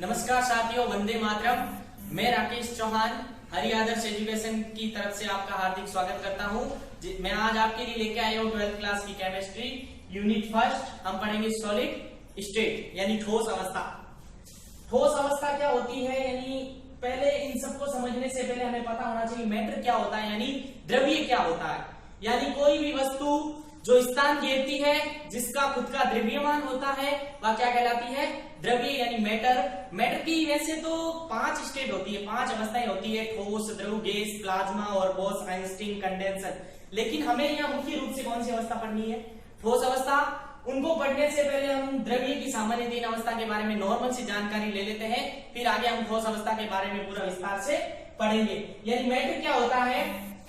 नमस्कार साथियों, वंदे मातरम। मैं राकेश चौहान हरि आदर्श एजुकेशन की तरफ से आपका हार्दिक स्वागत करता हूं। मैं आज आपके लिए लेके आया हूं 12th क्लास की केमिस्ट्री यूनिट फर्स्ट। हम पढ़ेंगे सॉलिड स्टेट यानी ठोस अवस्था। ठोस अवस्था क्या होती है, यानी पहले इन सबको समझने से पहले हमें पता होना चाहिए मैटर क्या होता है, यानी द्रव्य क्या होता है। यानी कोई भी वस्तु जो स्थान घेरती है, जिसका खुद का द्रव्यमान होता है, वह क्या कहलाती है? द्रव्य यानी मैटर। मैटर की वैसे तो 5 स्टेट होती है, 5 अवस्थाएं होती है, ठोस, द्रव, गैस, प्लाज्मा और बोस आइंस्टीन कंडेंसर। लेकिन हमें यहाँ मुख्य रूप से कौन सी अवस्था पढ़नी है? ठोस अवस्था। उनको पढ़ने से पहले हम द्रव्य की सामान्य 3 अवस्था के बारे में नॉर्मल सी जानकारी ले लेते हैं, फिर आगे हम ठोस अवस्था के बारे में पूरा विस्तार से पढ़ेंगे। यानी मैटर क्या होता है?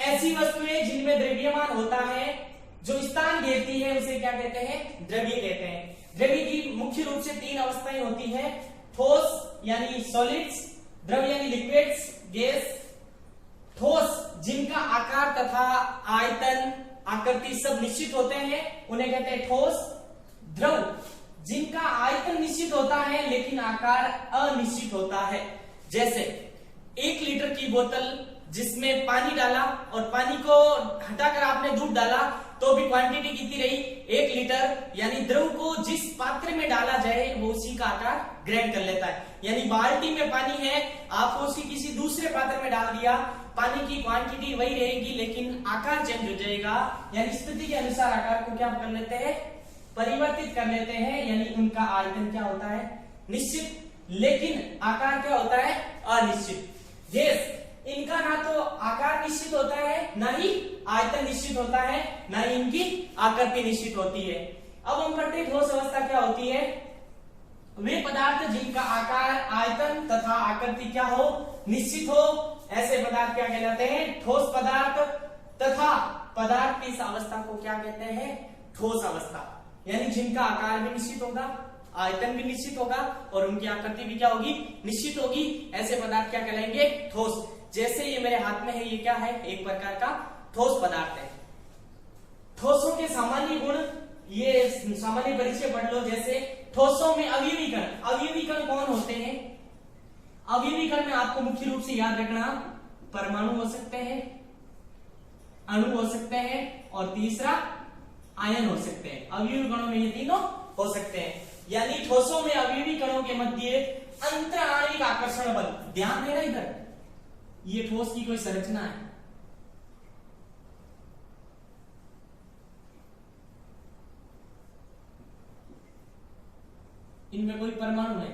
ऐसी वस्तुएं जिनमें द्रव्यमान होता है, जो स्थान घेरती है, उसे क्या कहते हैं? द्रव्य कहते हैं। द्रव्य की मुख्य रूप से 3 अवस्थाएं होती है, ठोस यानी सॉलिड्स, द्रव यानी लिक्विड्स, गैस। ठोस जिनका आकार तथा आयतन, आकृति सब निश्चित होते हैं, उन्हें कहते हैं ठोस। द्रव जिनका आयतन निश्चित होता है लेकिन आकार अनिश्चित होता है। जैसे 1 लीटर की बोतल जिसमें पानी डाला और पानी को हटाकर आपने दूध डाला तो भी क्वांटिटी कितनी रही? 1 लीटर। यानी द्रव को जिस पात्र में डाला जाए वो उसी का आकार ग्रहण कर लेता है। यानी बाल्टी में पानी है, आपको उसी किसी दूसरे पात्र में डाल दिया, पानी की क्वांटिटी वही रहेगी लेकिन आकार चेंज हो जाएगा। यानी स्थिति के अनुसार आकार को क्या कर लेते हैं? परिवर्तित कर लेते हैं। यानी उनका आयतन क्या होता है? निश्चित, लेकिन आकार क्या होता है? अनिश्चित। गैस इनका ना तो आकार निश्चित होता है, ना ही आयतन निश्चित होता है, ना ही इनकी आकृति निश्चित होती है। अब हम पढ़ते हैं ठोस अवस्था क्या होती है। वे पदार्थ जिनका आकार, आयतन तथा आकृति क्या हो? निश्चित हो, ऐसे पदार्थ क्या कहलाते हैं? ठोस पदार्थ। तथा पदार्थ की इस अवस्था को क्या कहते हैं? ठोस अवस्था। यानी जिनका आकार भी निश्चित होगा, आयतन भी निश्चित होगा और उनकी आकृति भी क्या होगी? निश्चित होगी। ऐसे पदार्थ क्या कहलाएंगे? ठोस। जैसे ये मेरे हाथ में है, ये क्या है? एक प्रकार का ठोस पदार्थ है। ठोसों के सामान्य गुण, ये सामान्य परिचय पढ़ लो। जैसे ठोसों में अवयवी कण। अवयवी कण कौन होते हैं? अवयवी कण में आपको मुख्य रूप से याद रखना, परमाणु हो सकते हैं, अणु हो सकते हैं और तीसरा आयन हो सकते हैं। अवयवी कणों में ये तीनों हो सकते हैं। यानी ठोसों में अवयवी कणों के मध्य अंतर आणविक आकर्षण बल। ध्यान देना इधर, ये ठोस की कोई संरचना है। इनमें कोई परमाणु है,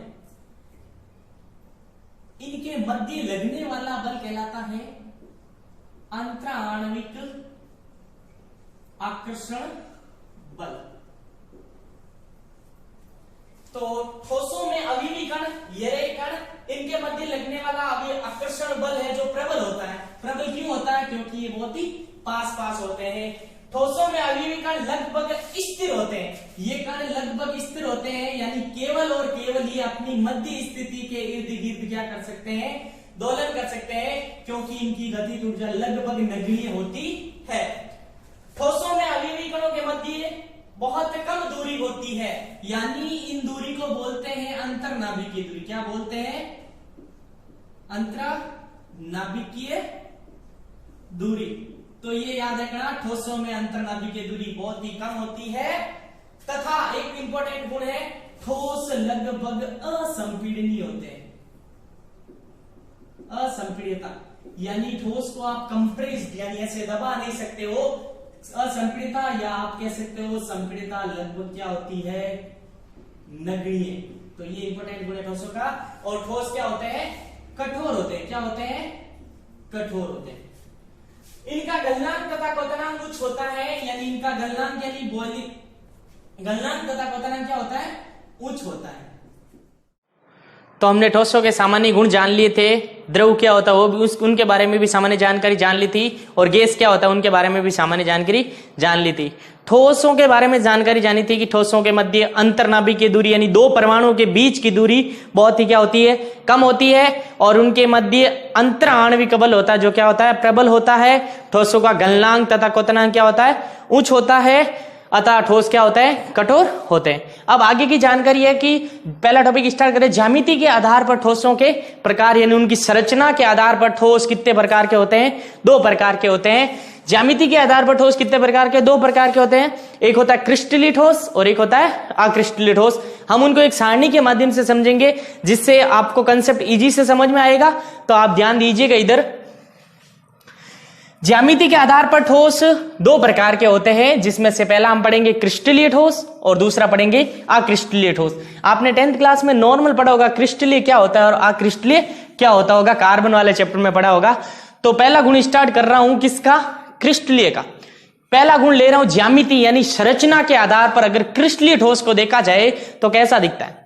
इनके मध्य लगने वाला बल कहलाता है अंतराणविक आकर्षण बल। तो ठोसों में अवयवी कण, ये कण, इनके मध्य लगने वाला आकर्षण बल है जो प्रबल होता है। प्रबल क्यों होता है? क्योंकि ये बहुत ही पास होते हैं। ठोसों में अवयवी कण लगभग स्थिर होते हैं। ये कण लगभग स्थिर होते हैं, यानी केवल और केवल ये अपनी मध्य स्थिति के इर्द गिर्द क्या कर सकते हैं? दोलन कर सकते हैं, क्योंकि इनकी गतिज ऊर्जा लगभग नगण्य होती है। ठोसों में अवयवी कणों के मध्य बहुत कम दूरी होती है, यानी इन दूरी को बोलते हैं अंतरनाभिकीय दूरी। क्या बोलते हैं? अंतरनाभिकीय दूरी। तो ये याद रखना, ठोसों में अंतरनाभिकीय दूरी बहुत ही कम होती है। तथा एक इंपॉर्टेंट गुण है, ठोस लगभग असंपीडनीय होते हैं। असंपीड्यता यानी ठोस को आप कंप्रेस्ड यानी ऐसे दबा नहीं सकते हो। असंपीड़िता या आप कह सकते हो संपीड़िता लगभग क्या होती है? नगण्य। तो ये इंपॉर्टेंट गुण है ठोसों का। और ठोस क्या होते हैं? कठोर होते हैं। क्या होते हैं? कठोर होते हैं। इनका गलनांक तथा क्वथनांक उच्च होता है, यानी इनका गलनांक यानी गलनांक तथा क्वथनांक क्या होता है? उच्च होता है। तो हमने ठोसों के सामान्य गुण जान लिए थे, द्रव क्या होता है वो भी उनके बारे में भी सामान्य जानकारी जान ली थी, और गैस क्या होता है उनके बारे में भी सामान्य जानकारी जान ली थी। ठोसों के बारे में जानकारी जानी थी कि ठोसों के मध्य अंतरनाभिकीय दूरी यानी 2 परमाणुओं के बीच की दूरी बहुत ही क्या होती है? कम होती है, और उनके मध्य अंतर आणविक बल होता है जो क्या होता है? प्रबल होता है। ठोसों का गलनांक तथा क्वथनांक क्या होता है? उच्च होता है। अतः ठोस क्या होता है? कठोर होते हैं। अब आगे की जानकारी है कि पहला टॉपिक स्टार्ट करें। ज्यामिति के आधार पर ठोसों के प्रकार यानी उनकी संरचना के आधार पर ठोस कितने प्रकार के होते हैं? 2 प्रकार के होते हैं। ज्यामिति के आधार पर ठोस कितने प्रकार के? 2 प्रकार के होते हैं। एक होता है क्रिस्टलीय ठोस और एक होता है अक्रिस्टलीय ठोस। हम उनको एक सारणी के माध्यम से समझेंगे जिससे आपको कंसेप्ट इजी से समझ में आएगा। तो आप ध्यान दीजिएगा इधर। ज्यामिति के आधार पर ठोस 2 प्रकार के होते हैं, जिसमें से पहला हम पढ़ेंगे क्रिस्टलीय ठोस और दूसरा पढ़ेंगे अक्रिस्टलीय ठोस। आपने 10th क्लास में नॉर्मल पढ़ा होगा क्रिस्टलीय क्या होता है और अक्रिस्टलीय क्या होता होगा, कार्बन वाले चैप्टर में पढ़ा होगा। तो पहला गुण स्टार्ट कर रहा हूं किसका? क्रिस्टलीय का। पहला गुण ले रहा हूं ज्यामिति यानी संरचना के आधार पर अगर क्रिस्टलीय ठोस को देखा जाए तो कैसा दिखता है।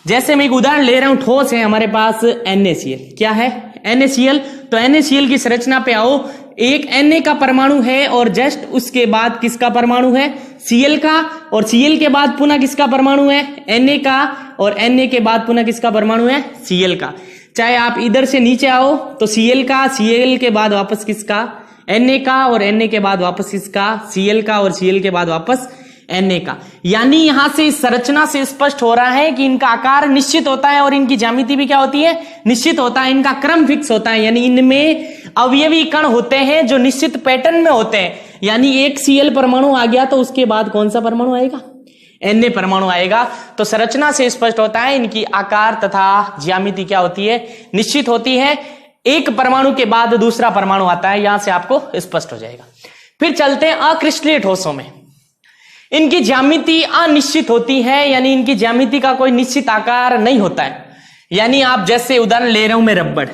जैसे मैं एक उदाहरण ले रहा हूं, ठोस है हमारे पास NaCl। क्या है? NaCl। तो NaCl की संरचना पे आओ, एक Na का परमाणु है और जस्ट उसके बाद किसका परमाणु है? Cl का। और Cl के बाद पुनः किसका परमाणु है? Na का। और Na के बाद पुनः किसका परमाणु है? Cl का। चाहे आप इधर से नीचे आओ तो Cl का, Cl के बाद वापस किसका? Na का। और Na के बाद वापस किसका? Cl का। और Cl के बाद वापस Na का। यानी यहां से इस संरचना से स्पष्ट हो रहा है कि इनका आकार निश्चित होता है और इनकी ज्यामिति भी क्या होती है? निश्चित होता है। इनका क्रम फिक्स होता है, यानी इनमें अवयवी कण होते हैं जो निश्चित पैटर्न में होते हैं। यानी एक Cl परमाणु आ गया तो उसके बाद कौन सा परमाणु आएगा? Na परमाणु आएगा। तो संरचना से स्पष्ट होता है इनकी आकार तथा ज्यामिति क्या होती है? निश्चित होती है। एक परमाणु के बाद दूसरा परमाणु आता है, यहां से आपको स्पष्ट हो जाएगा। फिर चलते हैं अक्रिस्टलीय ठोसों में। इनकी ज्यामिति अनिश्चित होती है, यानी इनकी ज्यामिति का कोई निश्चित आकार नहीं होता है। यानी आप जैसे उदाहरण ले रहा हूं मैं रबड़,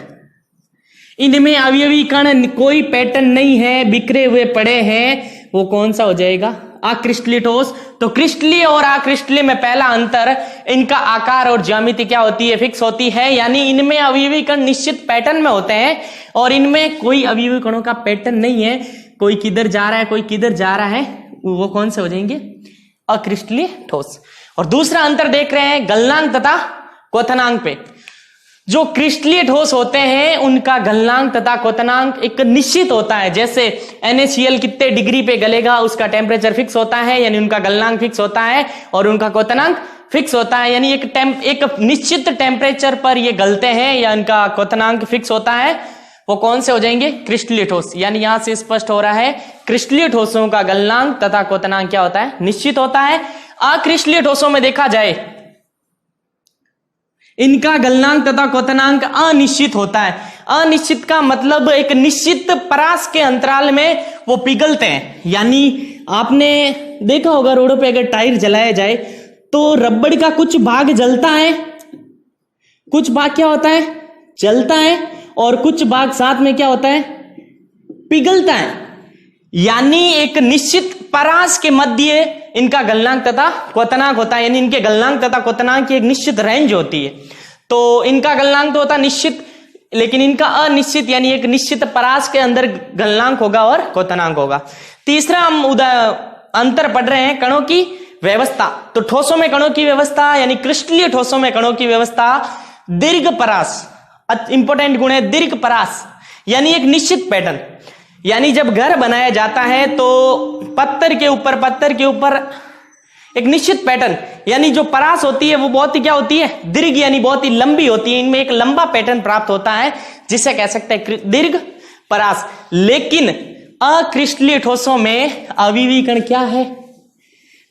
इनमें अवयवी कण कोई पैटर्न नहीं है, बिखरे हुए पड़े हैं, वो कौन सा हो जाएगा? अक्रिस्टलीय ठोस। तो क्रिस्टलीय और अक्रिस्टलीय में पहला अंतर, इनका आकार और ज्यामिति क्या होती है? फिक्स होती है। यानी इनमें अवयवी कण निश्चित पैटर्न में होते हैं और इनमें कोई अवयवी कणों का पैटर्न नहीं है, कोई किधर जा रहा है कोई किधर जा रहा है, वो कौन से हो जाएंगे? अक्रिस्टलीय ठोस। और दूसरा अंतर देख रहे हैं गलनांक तथा क्वथनांक पे। जो क्रिस्टलीय ठोस होते हैं उनका गलनांक तथा क्वथनांक एक निश्चित होता है। जैसे NaCl कितने डिग्री पे गलेगा उसका टेम्परेचर फिक्स होता है, यानी उनका गलनांक फिक्स होता है और उनका क्वथनांक फिक्स होता है। यानी एक निश्चित टेम्परेचर पर ये गलते हैं या इनका क्वथनांक फिक्स होता है, वो कौन से हो जाएंगे? क्रिस्टलीय ठोस। यानी यहां से स्पष्ट हो रहा है क्रिस्टलीय ठोसों का गलनांक तथा क्वथनांक क्या होता है? निश्चित होता है। अक्रिस्टलीय ठोसों में देखा जाए इनका गलनांक तथा क्वथनांक अनिश्चित होता है। अनिश्चित का मतलब एक निश्चित परास के अंतराल में वो पिघलते हैं। यानी आपने देखा होगा रोडों पे अगर टायर जलाया जाए तो रबड़ का कुछ भाग जलता है, कुछ भाग क्या होता है? जलता है, और कुछ भाग साथ में क्या होता है? पिघलता है। यानी एक निश्चित परास के मध्य इनका गलनांक तथा क्वथनांक होता है। यानी इनके गलनांक तथा क्वथनांक की एक निश्चित रेंज होती है। तो इनका गलनांक तो होता है निश्चित, लेकिन इनका अनिश्चित, यानी एक निश्चित परास के अंदर गलनांक होगा और क्वथनांक होगा। तीसरा हम अंतर पढ़ रहे हैं कणों की व्यवस्था। तो ठोसों में कणों की व्यवस्था, यानी क्रिस्टलीय ठोसों में कणों की व्यवस्था दीर्घ परास, इंपॉर्टेंट गुण है दीर्घ परास, यानी एक निश्चित पैटर्न। यानी जब घर बनाया जाता है तो पत्थर के ऊपर एक निश्चित पैटर्न, यानी जो परास होती है वो बहुत ही क्या होती है? दीर्घ, यानी बहुत ही लंबी होती है। इनमें एक लंबा पैटर्न प्राप्त होता है जिसे कह सकते हैं दीर्घ परास। लेकिन अक्रिस्टलीय ठोसों में अवयवी कण क्या है?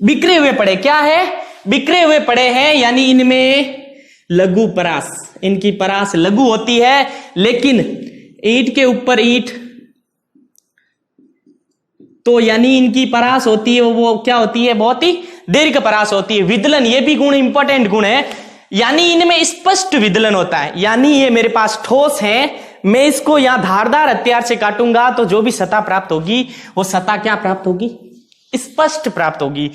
बिखरे हुए पड़े। क्या है? बिखरे हुए पड़े हैं। यानी इनमें लघु परास, इनकी परास लघु होती है, लेकिन ईंट के ऊपर ईंट, तो यानी इनकी परास होती है वो क्या होती है? बहुत ही दीर्घ परास होती है। विदलन, ये भी गुण इंपॉर्टेंट गुण है, यानी इनमें स्पष्ट विदलन होता है। यानी ये मेरे पास ठोस है, मैं इसको यहां धारदार हथियार से काटूंगा तो जो भी सतह प्राप्त होगी वो सतह क्या प्राप्त होगी? स्पष्ट प्राप्त होगी।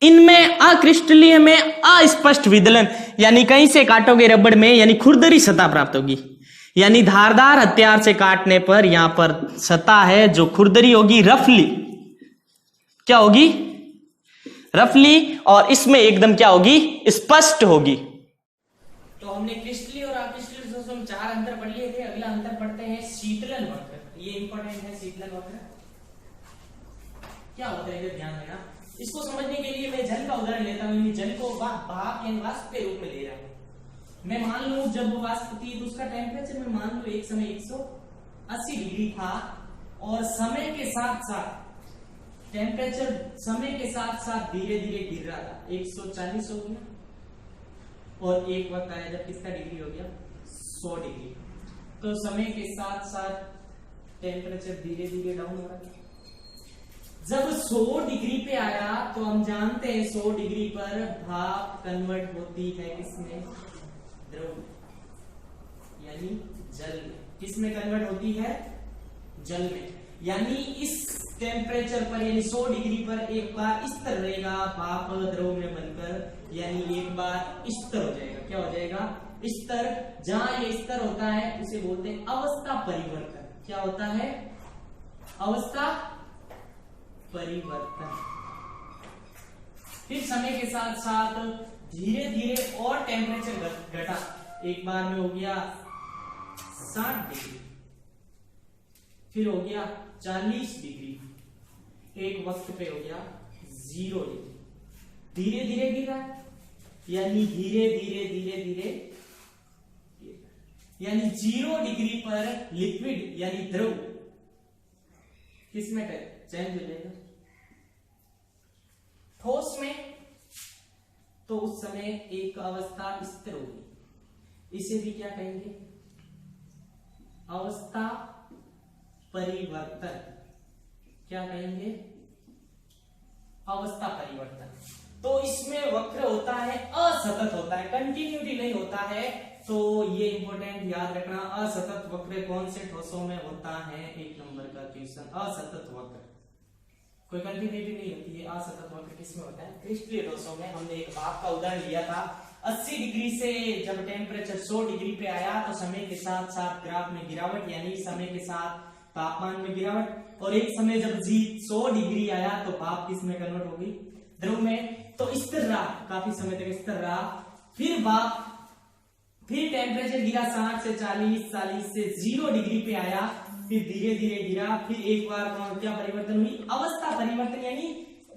इनमें अक्रिस्टलीय में अस्पष्ट विदलन, यानी कहीं से काटोगे रबड़ में, यानी खुरदरी सतह प्राप्त होगी। यानी धारदार हथियार से काटने पर यहां पर सतह है जो खुरदरी होगी, रफली क्या होगी? रफली, और इसमें एकदम क्या होगी? स्पष्ट होगी। तो हमने क्रिस्टलीय और अक्रिस्टलीय ठोसों में 4 अंतर पढ़ लिए थे। अगला अंतर पढ़ते हैं शीतलन वक्र। ये इंपॉर्टेंट है। शीतलन वक्र क्या होता है, ध्यान देना। इसको समझने के लिए मैं जल का उदाहरण लेता हूँ। जल को भाप यानी वाष्प के रूप में ले रहा हूँ। मैं मान लूं जब वो वाष्प थी तो उसका टेम्परेचर मैं मान लूं एक समय 180 डिग्री था और समय के साथ साथ टेम्परेचर समय के साथ साथ धीरे धीरे गिर रहा था, 140 हो गया और एक वक्त आया जब किसका डिग्री हो गया 100 डिग्री। तो समय के साथ साथ टेम्परेचर धीरे धीरे डाउन हो रहा है। जब 100 डिग्री पे आया तो हम जानते हैं 100 डिग्री पर भाप कन्वर्ट होती है किसमें, द्रव यानी जल में। किसमें कन्वर्ट होती है, जल में। यानी इस टेम्परेचर पर यानी 100 डिग्री पर एक बार स्तर रहेगा भाप द्रव में बनकर, यानी एक बार स्तर हो जाएगा। क्या हो जाएगा, स्तर। जहां ये स्तर होता है उसे बोलते हैं अवस्था परिवर्तन। क्या होता है, अवस्था परिवर्तन। फिर समय के साथ साथ धीरे धीरे और टेम्परेचर घटा, एक बार में हो गया 60 डिग्री, फिर हो गया 40 डिग्री, एक वक्त पे हो गया 0 डिग्री। धीरे धीरे गिर रहा है, यानी धीरे धीरे धीरे धीरे, यानी 0 डिग्री पर लिक्विड यानी द्रव किसमें चेंज हो जाएगा, ठोस में। तो उस समय एक अवस्था स्थिर होगी, इसे भी क्या कहेंगे, अवस्था परिवर्तन। क्या कहेंगे, अवस्था परिवर्तन। तो इसमें वक्र होता है, असतत होता है, कंटिन्यूटी नहीं होता है। तो ये इंपॉर्टेंट याद रखना, असतत वक्र कौन से ठोसों में होता है, 1 नंबर का क्वेश्चन। असतत वक्र कोई कंटिन्यूटी नहीं होती है, असतत वक्र किसमें होता है, क्रिस्टलीय ठोसों में। हमने एक भाप का उदाहरण लिया था, 80 डिग्री से जब टेम्परेचर 100 डिग्री पे आया तो समय के साथ साथ ग्राफ में गिरावट, यानी समय के साथ तापमान में गिरावट। और एक समय जब 100 डिग्री आया तो भाप किसमें कन्वर्ट होगी, द्रव में। तो स्थिर रहा, काफी समय तक स्थिर रहा। फिर भाप, फिर टेम्परेचर गिरा 60 से 40, 40 से 0 डिग्री पे आया, फिर धीरे धीरे गिरा। फिर एक बार क्या परिवर्तन हुई, अवस्था परिवर्तन, यानी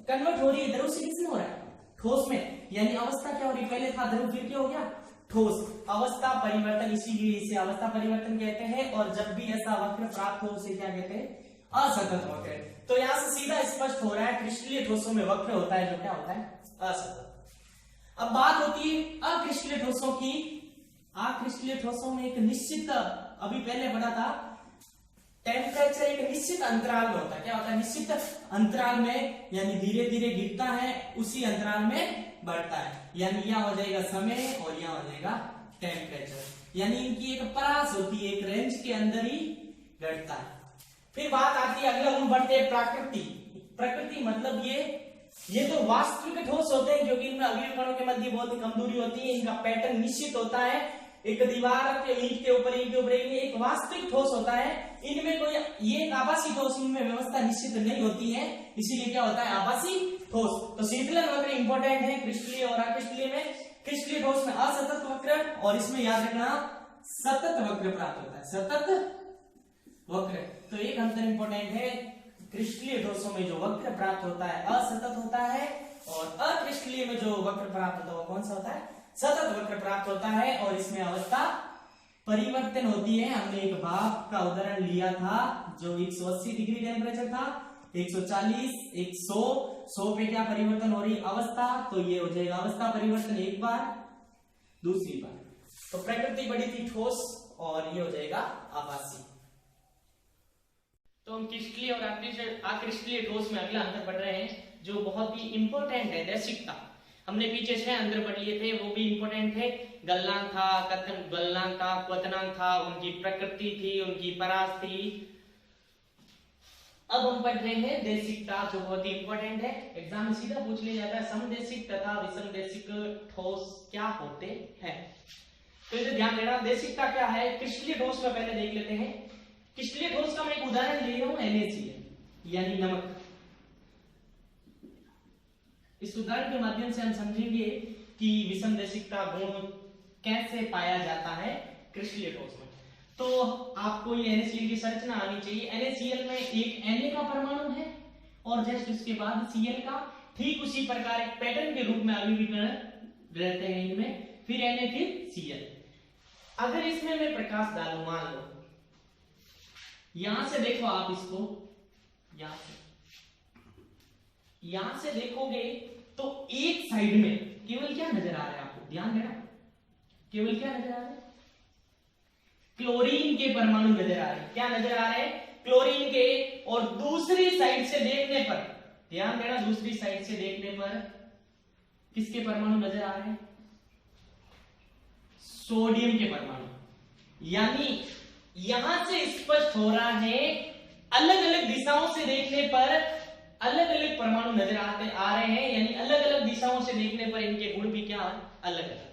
कन्वर्ट हो रही है द्रव से किसमें हो रहा है, ठोस में। यानी अवस्था क्या हो रही है, पहले था द्रव फिर क्या हो गया ठोस, अवस्था परिवर्तन। इसीलिए इसे अवस्था परिवर्तन कहते हैं। और जब भी ऐसा वक्र प्राप्त हो उसे क्या कहते हैं, असतत वक्र। तो यहां से सीधा स्पष्ट हो रहा है क्रिस्टलीय ठोसों में वक्र होता है जो क्या होता है, असतत। अब बात होती है अक्रिस्टलीय ठोसों की। अक्रिस्टलीय ठोसों में एक निश्चित, अभी पहले पढ़ा था, टेम्परेचर एक निश्चित अंतराल में होता है। क्या होता है, निश्चित अंतराल में, यानी धीरे धीरे गिरता है, उसी अंतराल में बढ़ता है। यानी यह हो जाएगा समय और यह हो जाएगा टेम्परेचर। यानी इनकी एक परास होती है, एक रेंज के अंदर ही घटता है। फिर बात आती है, अगला गुण बढ़ते हैं प्रकृति। प्रकृति मतलब ये तो वास्तविक ठोस होते हैं क्योंकि इनमें अवयव कणों के मध्य बहुत ही कम दूरी होती है। इनका पैटर्न निश्चित होता है, एक दीवार के ईंट के ऊपर एक वास्तविक ठोस होता है। इनमें कोई ये आभासी ठोस, इनमें व्यवस्था निश्चित नहीं होती है, इसीलिए क्या होता है, आभासी ठोस। तो शीतलन वक्र इंपॉर्टेंट है क्रिस्टलीय और अक्रिस्टलीय में। क्रिस्टलीय ठोस में असतत वक्र और इसमें याद रखना सतत वक्र प्राप्त होता है, सतत वक्र। तो एक अंतर इंपॉर्टेंट है, क्रिस्टलीय ठोसों में जो वक्र प्राप्त होता है असतत होता है और अक्रिस्टलीय में जो वक्र प्राप्त होता है वो कौन सा होता है, सतत वक्र प्राप्त होता है। और इसमें अवस्था परिवर्तन होती है। हमने एक भाप का उदाहरण लिया था जो 180 डिग्री टेम्परेचर था, 140, 100 पे क्या परिवर्तन हो रही, अवस्था। तो ये हो जाएगा अवस्था परिवर्तन एक बार, दूसरी बार। तो प्रकृति बड़ी थी ठोस और ये हो जाएगा आभासी। तो हम क्रिस्टलीय और अक्रिस्टलीय ठोस में अगला अंतर पढ़ रहे हैं जो बहुत ही इंपॉर्टेंट है, दैशिकता। हमने पीछे 6 अंतर पढ़ लिए थे, वो भी इंपॉर्टेंट थे। गलनांक था, गलनांक था, क्वथनांक था, उनकी प्रकृति थी, उनकी परास थी। अब हम पढ़ रहे हैं देशिकता जो बहुत ही इंपॉर्टेंट है, एग्जाम में सीधा पूछ लिया जाता है, समदेशिक तथा विषमदेशिक ठोस क्या होते हैं। तो इसे ध्यान देना, देशिकता क्या है। क्रिस्टलीय ठोस में पहले देख लेते हैं। क्रिस्टलीय ठोस का मैं एक उदाहरण ले रहा हूं, NaCl यानी नमक। इस उदाहरण के माध्यम से हम समझेंगे कि विषमदेशिकता गुण कैसे पाया जाता है क्रिस्टलीय ठोस में। तो आपको ये NaCl की संरचना आनी चाहिए। NaCl में एक Na का परमाणु है और जस्ट उसके बाद Cl का ठीक उसी प्रकार एक पैटर्न के रूप में अभिविकरण रहते हैं इनमें, फिर Na फिर Cl। अगर इसमें मैं प्रकाश डालूं, मान लो यहां से देखो आप इसको, यहां से देखोगे तो एक साइड में केवल क्या नजर आ रहा है आपको, ध्यान देना, केवल क्या नजर आ रहा है, क्लोरीन के परमाणु नजर आ रहे हैं। क्या नजर आ रहे हैं, क्लोरीन के। और दूसरी साइड से देखने पर, ध्यान देना, दूसरी साइड से देखने पर किसके परमाणु नजर आ रहे हैं, सोडियम के परमाणु। यानी यहां से स्पष्ट हो रहा है अलग अलग दिशाओं से देखने पर अलग अलग परमाणु नजर आ रहे हैं, यानी अलग अलग दिशाओं से देखने पर इनके गुण भी क्या अलग अलग।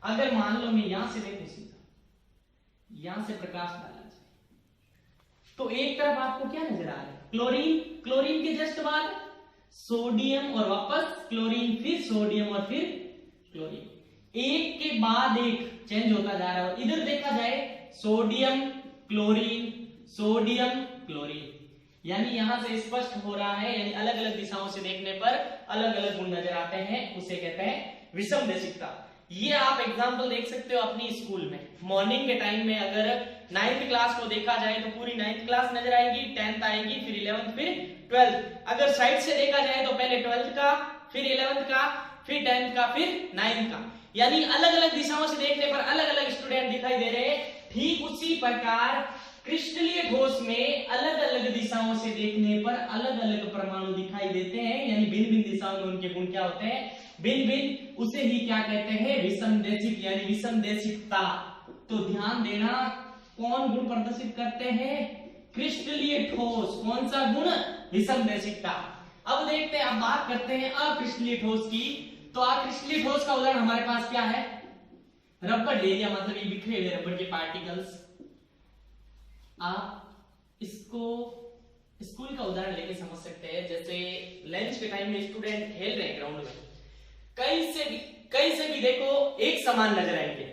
अगर मान लो मैं यहां से देखूं, सीधा यहां से प्रकाश डाला जाए तो एक तरफ आपको क्या नजर आ रहा है, क्लोरीन, क्लोरीन के जस्ट बाद सोडियम और वापस क्लोरीन, फिर सोडियम और फिर क्लोरीन, एक के बाद एक चेंज होता जा रहा है। इधर देखा जाए सोडियम क्लोरीन, सोडियम क्लोरीन, यानी यहां से स्पष्ट हो रहा है, यानी अलग अलग दिशाओं से देखने पर अलग अलग गुण नजर आते हैं, उसे कहते हैं विषमदेशिकता। ये आप एग्जाम्पल देख सकते हो अपनी स्कूल में। मॉर्निंग के टाइम में अगर 9th क्लास को देखा जाए तो पूरी 9th क्लास नजर आएगी, 10th आएगी, फिर 11th, फिर 12th। अगर साइड से देखा जाए तो पहले 12th का, फिर 11th का, फिर 10th का, फिर 9th का, यानी अलग अलग दिशाओं से देखने पर अलग अलग स्टूडेंट दिखाई दे रहे हैं। ठीक उसी प्रकार क्रिस्टलीय ठोस में अलग अलग दिशाओं से देखने पर अलग अलग परमाणु दिखाई देते हैं, यानी भिन्न भिन्न दिशाओं में उनके गुण क्या होते हैं, भिन्न भिन्न। उसे ही क्या कहते हैं, विषमदेशिक, यानी विषमदेशिकता। तो ध्यान देना, कौन गुण प्रदर्शित करते हैं, क्रिस्टलीय ठोस। कौन सा गुण, विषमदेशिकता। अब देखते हैं, अब बात करते हैं अक्रिस्टलीय ठोस की। तो अक्रिस्टलीय ठोस का उदाहरण हमारे पास क्या है, रबड़ ले लिया, मतलब ये बिखरे हुए रबड़ के पार्टिकल्स। आप इसको स्कूल का उदाहरण लेके समझ सकते हैं। जैसे लंच के टाइम में स्टूडेंट खेल रहे हैं ग्राउंड में, कहीं से भी देखो एक समान नजर आएंगे।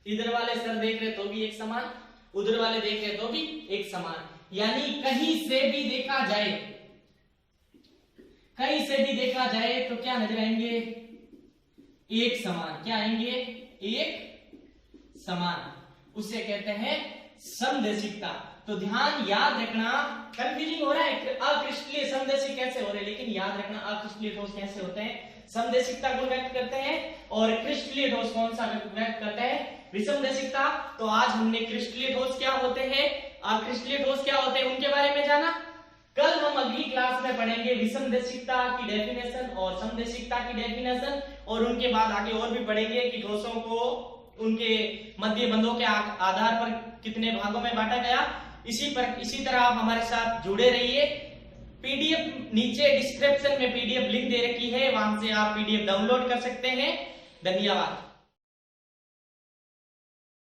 इधर वाले सर देख रहे तो भी एक समान, उधर वाले देख रहे तो भी एक समान, यानी कहीं से भी देखा जाए, कहीं से भी देखा जाए तो क्या नजर आएंगे, एक समान। क्या आएंगे, एक समान। उसे कहते हैं समदेशिकता। तो ध्यान याद रखना, कंफ्यूजिंग हो रहा है अक्रिस्टलीय समदेशिक कैसे हो रहे हैं, लेकिन याद रखना अक्रिस्टलीय ठोस कैसे होते हैं, समदेशिकता गुण व्यक्त करते हैं, और क्रिस्टलीय ठोस कौन सा व्यक्त करते हैं, विषमदेशिकता। तो आज हमने क्रिस्टलीय ठोस क्या होते हैं, अक्रिस्टलीय ठोस क्या होते हैं, उनके बारे में जाना। कल हम अगली क्लास में पढ़ेंगे विषमदेशिकता की डेफिनेशन और समदेशिकता की डेफिनेशन, और उनके बाद आगे और भी पढ़ेंगे कि ठोसों को उनके मध्य बंधों के आधार पर कितने भागों में बांटा गया। इसी तरह आप हमारे साथ जुड़े रहिए। पीडीएफ नीचे डिस्क्रिप्शन में पीडीएफ लिंक दे रखी है, वहां से आप पीडीएफ डाउनलोड कर सकते हैं। धन्यवाद।